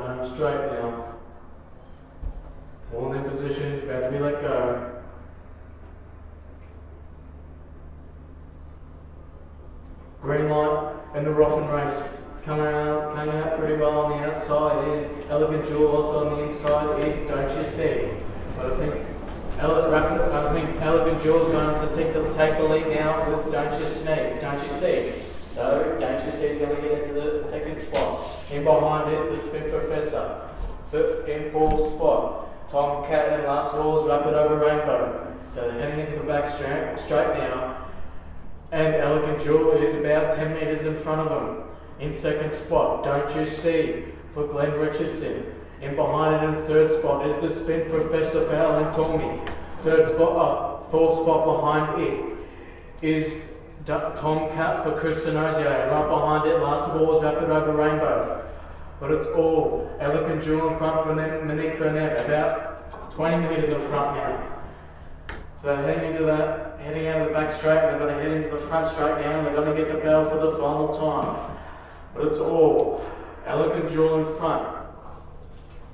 home straight now. All in their positions, about to be let go. Green light and the Roffin race coming out pretty well on the outside is Elegant Jewel, also on the inside is Don't You See. But I think Elegant Jewel's going to take the lead now with Don't You See. So Don't You See is going to get into the second spot. In behind it, the Spin Professor. In fourth spot, Tom Cat, and last of all is Rapid Over Rainbow. So they're heading into the back straight now. And Elegant Jewel is about 10 metres in front of them. In second spot, Don't You See for Glenn Richardson. In behind it in third spot is the Spin Professor for Alan Tormey. Fourth spot behind it is Tom Cat for Chris Sinozio. And right behind it, last of all, is Rapid Over Rainbow. But it's all Elegant Jewel in front from Monique Burnett, about 20 metres in front now. So they're heading out of the back straight, and they're going to head into the front straight now, and they're going to get the bell for the final time. But it's all Elegant Jewel in front.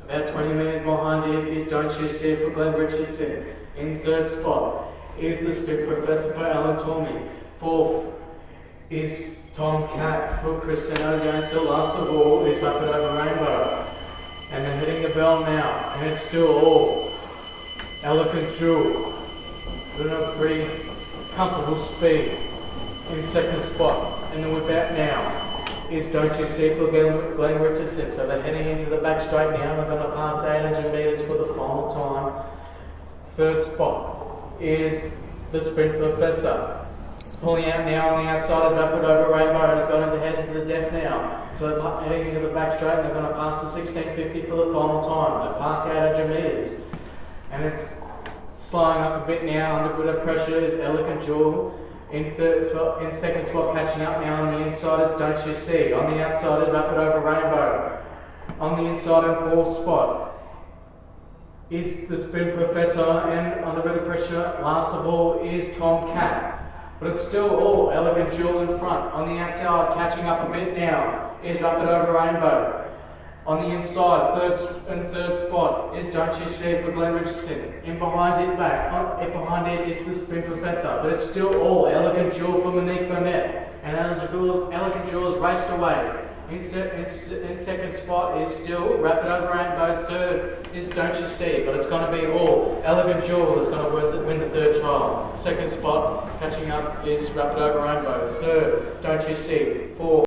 About 20 metres behind it is Don't You See for Glenn Richardson. In third spot is the Spin Professor for Alan Tormey. Fourth is Tom Cat for Chris Sinozio, and still last of all is Rapid Over Rainbow. And they're hitting the bell now, and it's still all Elegant Jewel. Doing a pretty comfortable speed in second spot, and then with that now is Don't You See for Glenn Richardson. So they're heading into the back straight now. They're going to pass 800 metres for the final time. Third spot is the Sprint Professor. Pulling out now on the outside is Rapid Over Rainbow, and it's going to head to the death now. So they're heading into the back straight, and they're going to pass the 1650 for the final time. They pass the 800 metres, and it's slowing up a bit now. Under a bit of pressure is Elegant Jewel. In second spot, catching up now on the inside is Don't You See. On the outside is Rapid Over Rainbow. On the inside in fourth spot is the Spin Professor, and under a bit of pressure, last of all, is Tom Cat. But it's still all Elegant Jewel in front. On the outside, catching up a bit now, is Rapid Over Rainbow. On the inside, third spot is Don't You See for Glenn Richardson. In behind it is the Spin Professor, but it's still all Elegant Jewel for Monique Burnett. And Elegant Jewel is raced away. In second spot is still Rapid Over Rainbow. Third is Don't You See, but it's going to be all Elegant Jewel that's going to win the third trial. Second spot, catching up, is Rapid Over Rainbow. Third, Don't You See. Fourth,